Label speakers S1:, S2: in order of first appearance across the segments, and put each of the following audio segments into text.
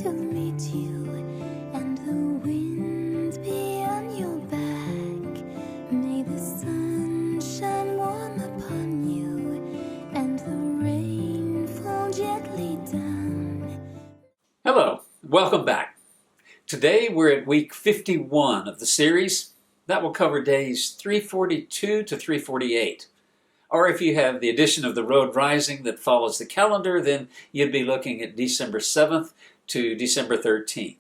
S1: to meet you, and the wind be on your back. May the sun shine warm upon you, and the rain fall gently down.
S2: Hello, welcome back. Today we're at week 51 of the series. That will cover days 342 to 348. Or if you have the edition of the Road Rising that follows the calendar, then you'd be looking at December 7th to December 13th.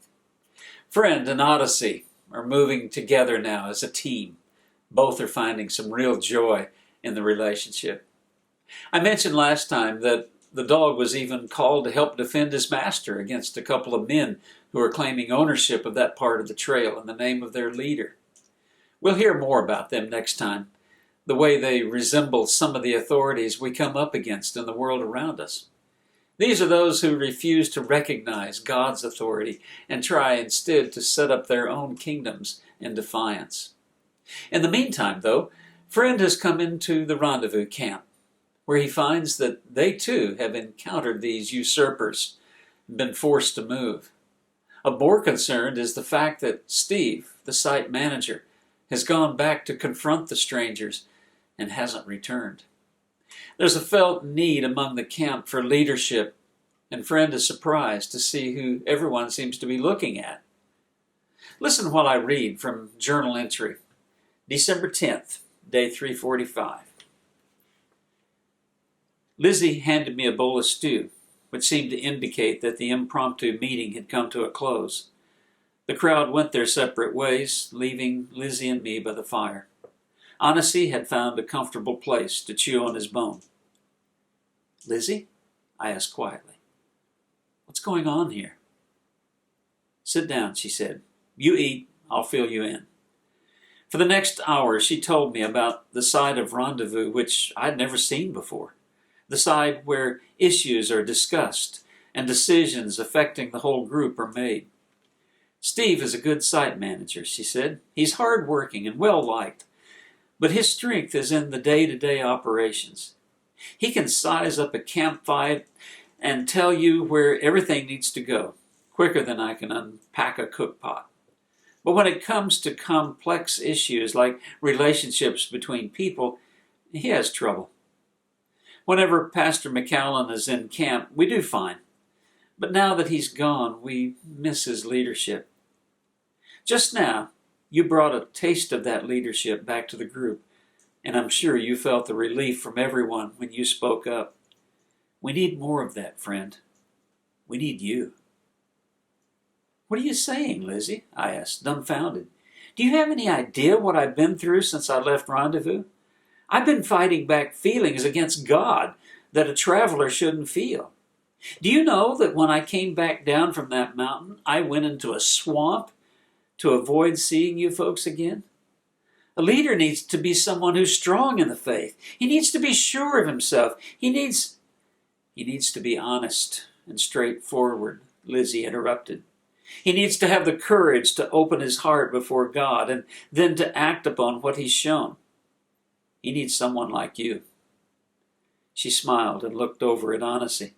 S2: Friend and Odyssey are moving together now as a team. Both are finding some real joy in the relationship. I mentioned last time that the dog was even called to help defend his master against a couple of men who are claiming ownership of that part of the trail in the name of their leader. We'll hear more about them next time, the way they resemble some of the authorities we come up against in the world around us. These are those who refuse to recognize God's authority and try instead to set up their own kingdoms in defiance. In the meantime, though, Friend has come into the rendezvous camp, where he finds that they too have encountered these usurpers and been forced to move. Of more concern is the fact that Steve, the site manager, has gone back to confront the strangers and hasn't returned. There's a felt need among the camp for leadership, and Friend is surprised to see who everyone seems to be looking at. Listen while I read from journal entry, December 10th, day 345. Lizzie handed me a bowl of stew, which seemed to indicate that the impromptu meeting had come to a close. The crowd went their separate ways, leaving Lizzie and me by the fire. Anansi had found a comfortable place to chew on his bone. "Lizzie?" I asked quietly. "What's going on here?" "Sit down," she said. "You eat, I'll fill you in." For the next hour, she told me about the side of rendezvous which I'd never seen before, the side where issues are discussed and decisions affecting the whole group are made. "Steve is a good site manager," she said. "He's hard-working and well-liked, but his strength is in the day-to-day operations. He can size up a campfire and tell you where everything needs to go, quicker than I can unpack a cookpot. But when it comes to complex issues like relationships between people, he has trouble. Whenever Pastor McCallum is in camp, we do fine. But now that he's gone, we miss his leadership. Just now, you brought a taste of that leadership back to the group, and I'm sure you felt the relief from everyone when you spoke up. We need more of that, friend. We need you." "What are you saying, Lizzie?" I asked, dumbfounded. "Do you have any idea what I've been through since I left rendezvous? I've been fighting back feelings against God that a traveler shouldn't feel. Do you know that when I came back down from that mountain, I went into a swamp to avoid seeing you folks again? A leader needs to be someone who's strong in the faith. He needs to be sure of himself. He needs to be honest and straightforward," Lizzie interrupted. "He needs to have the courage to open his heart before God and then to act upon what he's shown. He needs someone like you." She smiled and looked over at Anansi.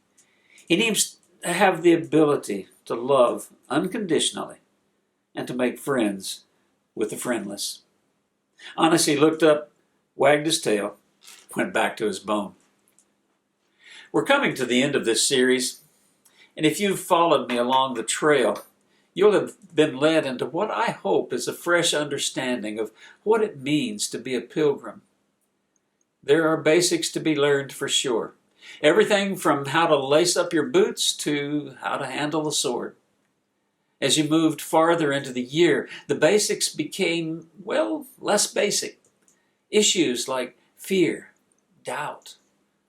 S2: "He needs to have the ability to love unconditionally and to make friends with the friendless." Anansi looked up, wagged his tail, went back to his bone. We're coming to the end of this series, and if you've followed me along the trail, you'll have been led into what I hope is a fresh understanding of what it means to be a pilgrim. There are basics to be learned for sure. Everything from how to lace up your boots to how to handle a sword. As you moved farther into the year, the basics became, less basic. Issues like fear, doubt,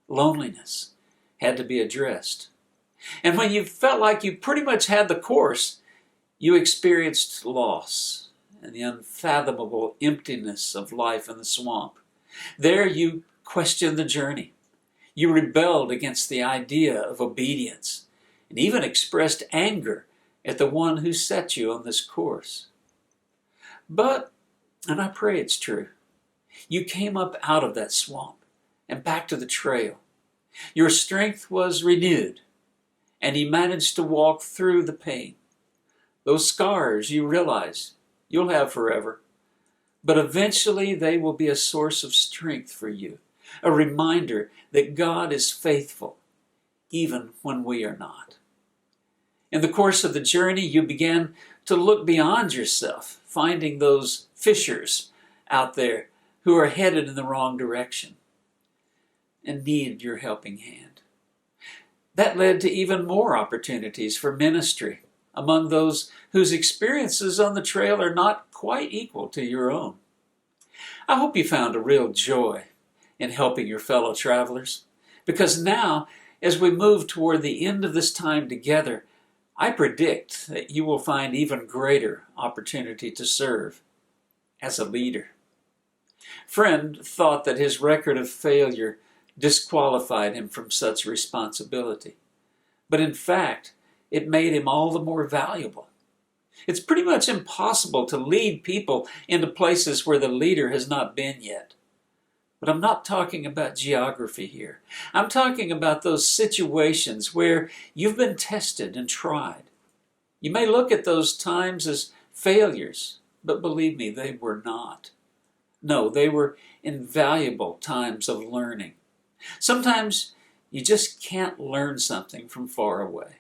S2: loneliness had to be addressed. And when you felt like you pretty much had the course, you experienced loss and the unfathomable emptiness of life in the swamp. There you questioned the journey. You rebelled against the idea of obedience and even expressed anger at the one who set you on this course. But, and I pray it's true, you came up out of that swamp and back to the trail. Your strength was renewed and you manage to walk through the pain. Those scars you realize you'll have forever, but eventually they will be a source of strength for you, a reminder that God is faithful even when we are not. In the course of the journey, you began to look beyond yourself, finding those fishers out there who are headed in the wrong direction and need your helping hand. That led to even more opportunities for ministry among those whose experiences on the trail are not quite equal to your own. I hope you found a real joy in helping your fellow travelers, because now, as we move toward the end of this time together, I predict that you will find even greater opportunity to serve as a leader. Friend thought that his record of failure disqualified him from such responsibility, but in fact, it made him all the more valuable. It's pretty much impossible to lead people into places where the leader has not been yet. But I'm not talking about geography here. I'm talking about those situations where you've been tested and tried. You may look at those times as failures, but believe me, they were not. No, they were invaluable times of learning. Sometimes you just can't learn something from far away.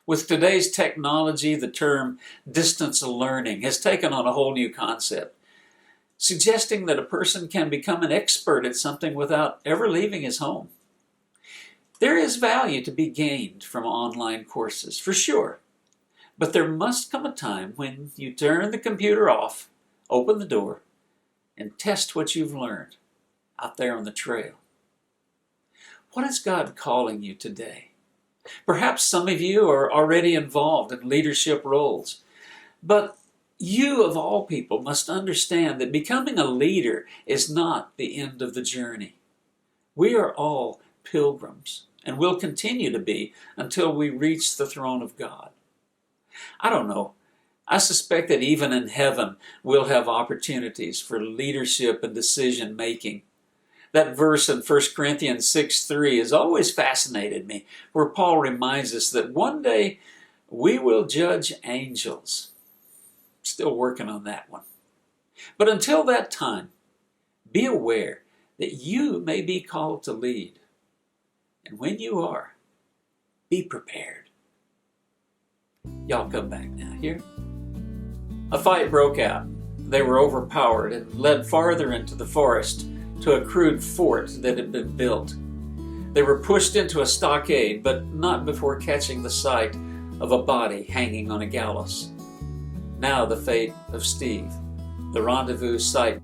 S2: With today's technology, the term distance learning has taken on a whole new concept, suggesting that a person can become an expert at something without ever leaving his home. There is value to be gained from online courses, for sure, but there must come a time when you turn the computer off, open the door, and test what you've learned out there on the trail. What is God calling you today? Perhaps some of you are already involved in leadership roles, but you of all people must understand that becoming a leader is not the end of the journey. We are all pilgrims and will continue to be until we reach the throne of God. I don't know. I suspect that even in heaven we'll have opportunities for leadership and decision making. That verse in 1 Corinthians 6:3 has always fascinated me, where Paul reminds us that one day we will judge angels. Still working on that one. But until that time, be aware that you may be called to lead. And when you are, be prepared. Y'all come back now. Here. A fight broke out. They were overpowered and led farther into the forest to a crude fort that had been built. They were pushed into a stockade, but not before catching the sight of a body hanging on a gallows. Now the fate of Steve, the rendezvous site